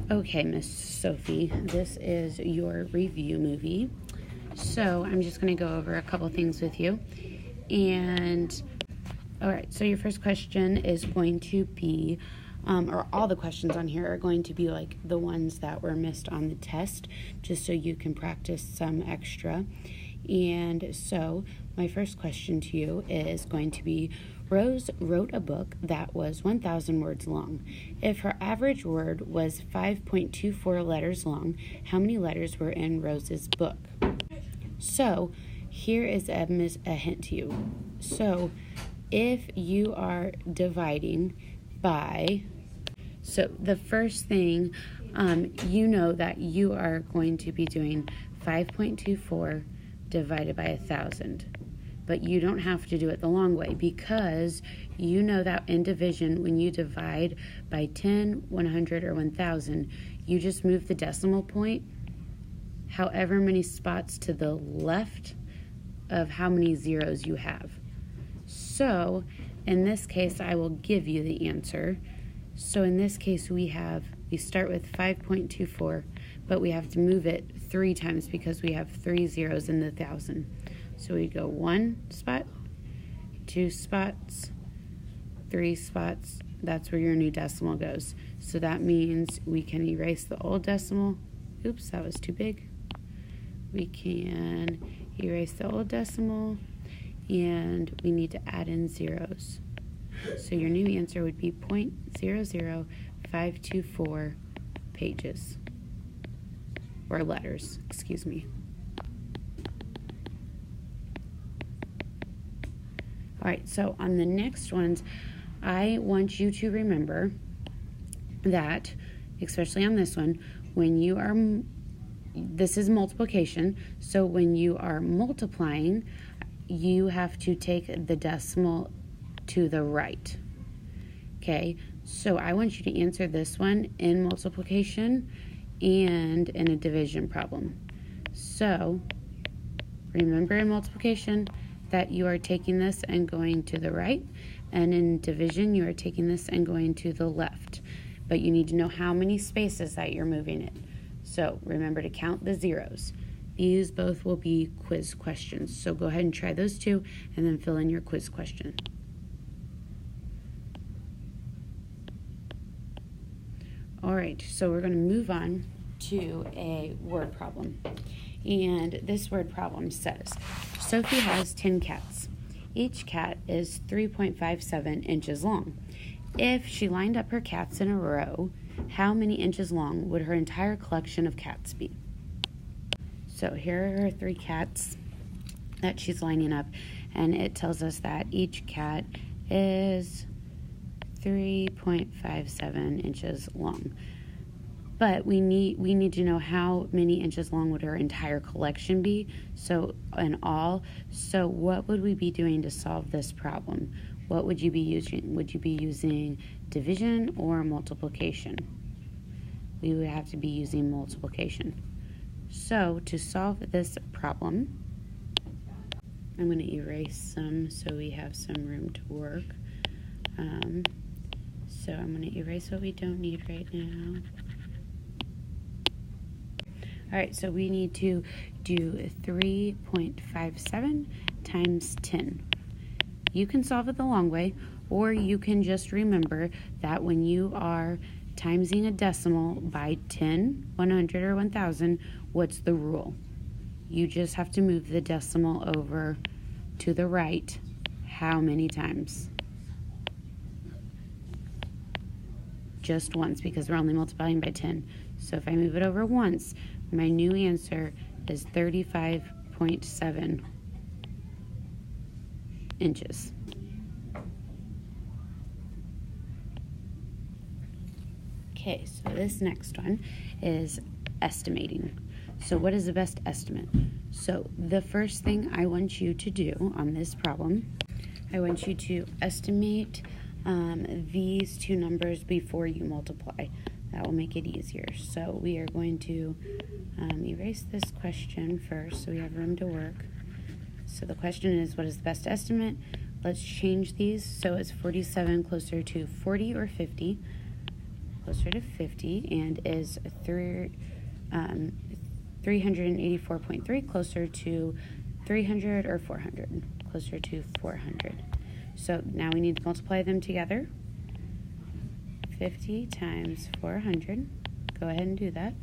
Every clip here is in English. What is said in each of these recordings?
Okay, Miss Sophie, this is your review movie. So I'm just going to go over a couple things with you. And, all right, so your first question is going to be, or all the questions on here are going to be like the ones that were missed on the test, just so you can practice some extra. And so my first question to you is going to be, Rose wrote a book that was 1,000 words long. If her average word was 5.24 letters long, how many letters were in Rose's book? So here is a hint to you. So if you are dividing by, so the first thing, you know that you are going to be doing 5.24 divided by 1,000. But you don't have to do it the long way, because you know that in division, when you divide by 10, 100, or 1,000, you just move the decimal point however many spots to the left of how many zeros you have. So in this case, I will give you the answer. So in this case, we start with 5.24, but we have to move it 3 times because we have 3 zeros in the 1,000. So we go 1 spot, 2 spots, 3 spots. That's where your new decimal goes. So that means we can erase the old decimal. Oops, that was too big. We can erase the old decimal, and we need to add in zeros. So your new answer would be 0.00524 pages, or letters, excuse me. All right, so on the next ones, I want you to remember that, especially on this one, this is multiplication, so when you are multiplying, you have to take the decimal to the right. Okay, so I want you to answer this one in multiplication and in a division problem. So remember, in multiplication, that you are taking this and going to the right, and in division you are taking this and going to the left, but you need to know how many spaces that you're moving it. So remember to count the zeros. These both will be quiz questions, so go ahead and try those 2 and then fill in your quiz question. All right, so we're going to move on to a word problem. And this word problem says, Sophie has 10 cats. Each cat is 3.57 inches long. If she lined up her cats in a row, how many inches long would her entire collection of cats be? So here are her 3 cats that she's lining up, and it tells us that each cat is 3.57 inches long. But we need to know how many inches long would her entire collection be, so in all. So what would we be doing to solve this problem? What would you be using? Would you be using division or multiplication? We would have to be using multiplication. So to solve this problem, I'm going to erase some so we have some room to work. So I'm going to erase what we don't need right now. All right, so we need to do 3.57 times 10. You can solve it the long way, or you can just remember that when you are timesing a decimal by 10, 100, or 1,000, what's the rule? You just have to move the decimal over to the right how many times? Just once, because we're only multiplying by 10. So if I move it over once, my new answer is 35.7 inches. Okay, so this next one is estimating. So what is the best estimate? So the first thing I want you to do on this problem, I want you to estimate these 2 numbers before you multiply. That will make it easier. So we are going to erase this question first so we have room to work. So the question is, what is the best estimate? Let's change these so it's 47 closer to 40 or 50. closer to 50, and is 384.3 closer to 300 or 400? Closer to 400. So now we need to multiply them together. 50 times 400. Go ahead and do that.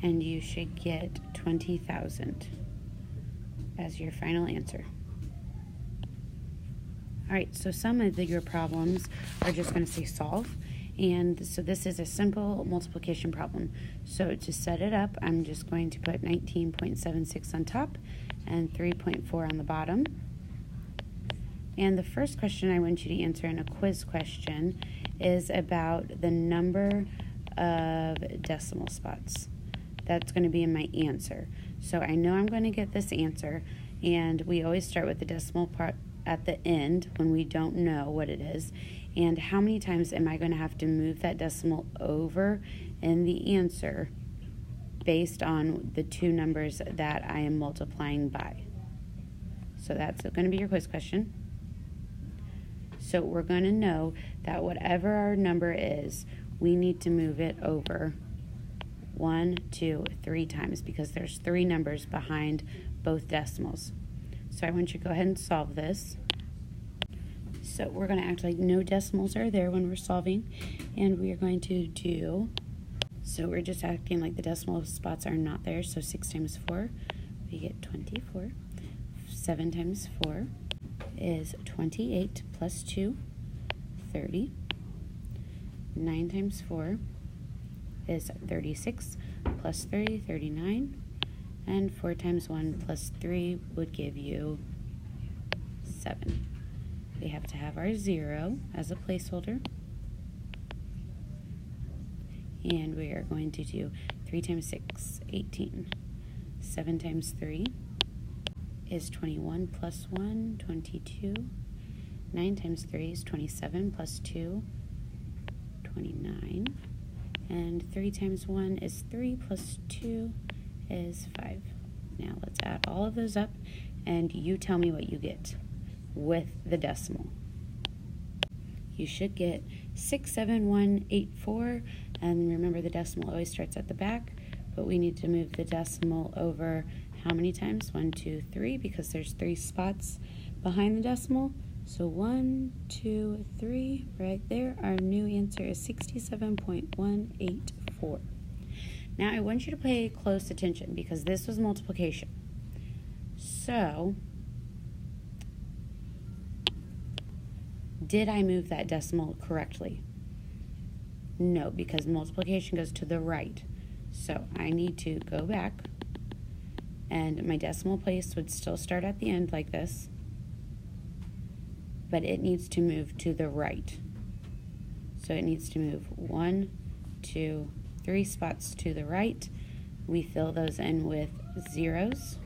And you should get 20,000 as your final answer. All right, so some of your problems are just going to say solve. And so this is a simple multiplication problem. So to set it up, I'm just going to put 19.76 on top and 3.4 on the bottom. And the first question I want you to answer in a quiz question is about the number of decimal spots. That's going to be in my answer. So I know I'm going to get this answer, and we always start with the decimal part at the end when we don't know what it is. And how many times am I going to have to move that decimal over in the answer based on the two numbers that I am multiplying by? So that's going to be your quiz question. So we're going to know that whatever our number is, we need to move it over 1, 2, 3 times because there's 3 numbers behind both decimals. So I want you to go ahead and solve this. So we're going to act like no decimals are there when we're solving, and we are going to do, so we're just acting like the decimal spots are not there. So 6 times 4, we get 24. 7 times 4 is 28 plus 2, 30. 9 times 4 is 36 plus 3, 39. And 4 times 1 plus 3 would give you 7. We have to have our 0 as a placeholder. And we are going to do 3 times 6, 18. 7 times 3 is 21 plus 1, 22. 9 times 3 is 27 plus 2, 29. And 3 times 1 is 3 plus 2 is 5. Now let's add all of those up, and you tell me what you get with the decimal. You should get 67184, and remember the decimal always starts at the back, but we need to move the decimal over how many times? 1, 2, 3, because there's 3 spots behind the decimal. So 1, 2, 3, right there. Our new answer is 67.184. Now I want you to pay close attention because this was multiplication. So, did I move that decimal correctly? No, because multiplication goes to the right. So I need to go back, and my decimal place would still start at the end like this, but it needs to move to the right. So it needs to move 1, 2, 3 spots to the right. We fill those in with zeros.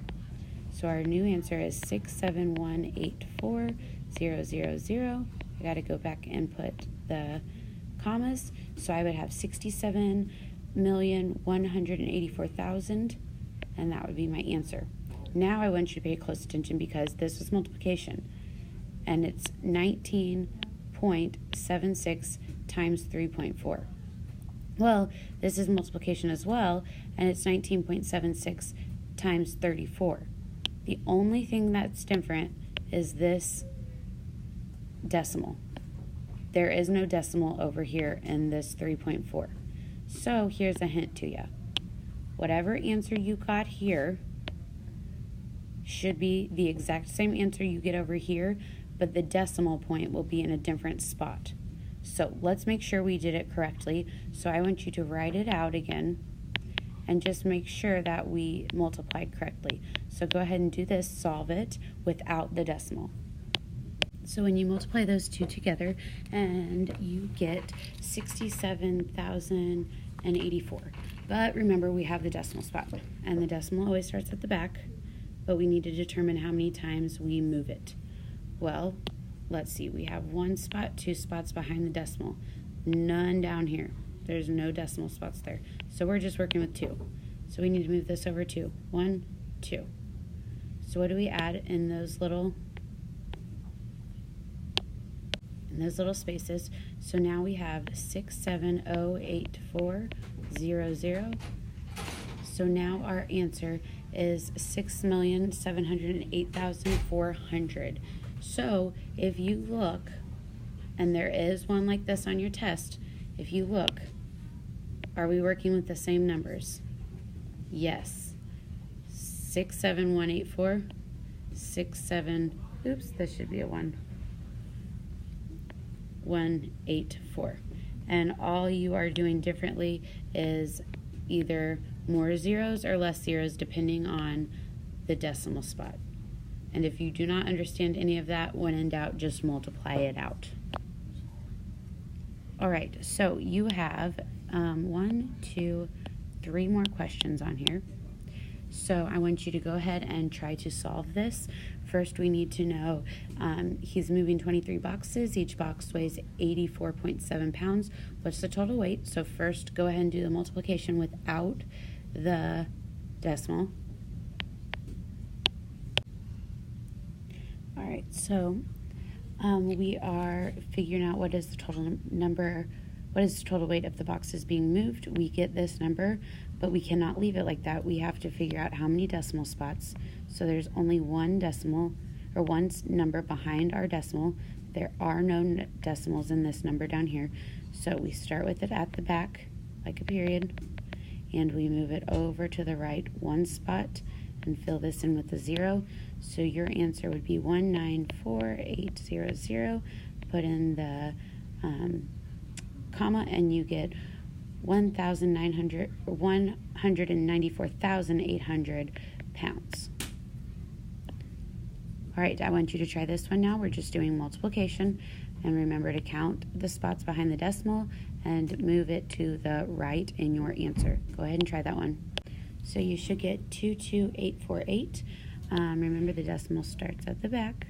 So our new answer is 67184,000. I got to go back and put the commas. So I would have 67,184,000, and that would be my answer. Now I want you to pay close attention because this is multiplication, and it's 19.76 times 3.4. Well, this is multiplication as well, and it's 19.76 times 34. The only thing that's different is this decimal. There is no decimal over here in this 3.4. So here's a hint to you. Whatever answer you got here should be the exact same answer you get over here, but the decimal point will be in a different spot. So let's make sure we did it correctly. So I want you to write it out again and just make sure that we multiplied correctly. So go ahead and do this, solve it without the decimal. So when you multiply those two together, and you get 67,084. But remember, we have the decimal spot, and the decimal always starts at the back, but we need to determine how many times we move it. Well, let's see, we have 1 spot, 2 spots behind the decimal, none down here. There's no decimal spots there. So we're just working with 2. So we need to move this over 2. 1, 2. So what do we add in those little spaces? So now we have 6708400. So now our answer is 6,708,400. So if you look, and there is one like this on your test, if you look, are we working with the same numbers? Yes. 67184, 67, oops, this should be a 184. And all you are doing differently is either more zeros or less zeros depending on the decimal spot. And if you do not understand any of that, when in doubt, just multiply it out. All right, so you have 1, 2, 3 more questions on here. So I want you to go ahead and try to solve this. First, we need to know he's moving 23 boxes. Each box weighs 84.7 pounds. What's the total weight? So first, go ahead and do the multiplication without the decimal. All right, so we are figuring out what is the total number, what is the total weight of the boxes being moved. We get this number, but we cannot leave it like that. We have to figure out how many decimal spots. So there's only one decimal, or one number behind our decimal. There are no decimals in this number down here. So we start with it at the back, like a period, and we move it over to the right one spot and fill this in with a 0. So your answer would be 194800. Put in the comma, and you get 194,800 pounds. All right, I want you to try this one now. We're just doing multiplication, and remember to count the spots behind the decimal and move it to the right in your answer. Go ahead and try that one. So you should get 22848. Remember, the decimal starts at the back,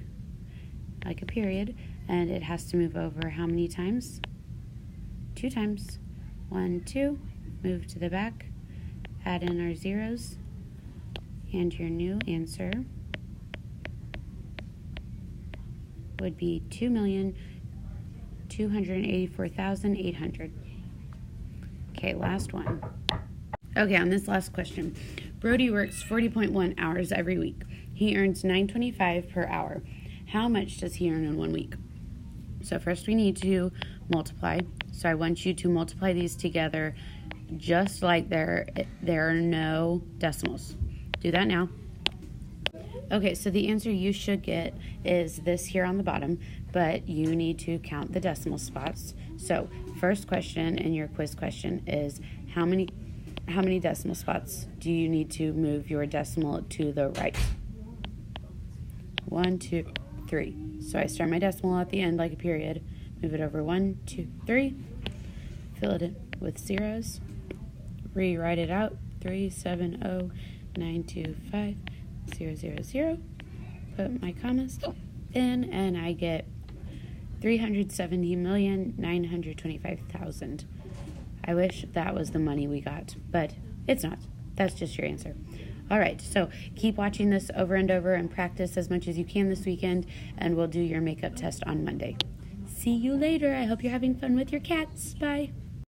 like a period, and it has to move over how many times? 2 times. 1, 2, move to the back, add in our zeros, and your new answer would be 2,284,800. Okay, last one. Okay, on this last question, Brody works 40.1 hours every week. He earns $9.25 per hour. How much does he earn in 1 week? So first we need to multiply. So I want you to multiply these together just like there are no decimals. Do that now. Okay, so the answer you should get is this here on the bottom, but you need to count the decimal spots. So first question in your quiz question is how many decimal spots do you need to move your decimal to the right? 1, 2, 3. So I start my decimal at the end like a period, move it over 1, 2, 3, fill it in with zeros, rewrite it out, 370,925,000, put my commas in, and I get 370,925,000. I wish that was the money we got, but it's not. That's just your answer. All right, so keep watching this over and over and practice as much as you can this weekend, and we'll do your makeup test on Monday. See you later. I hope you're having fun with your cats. Bye.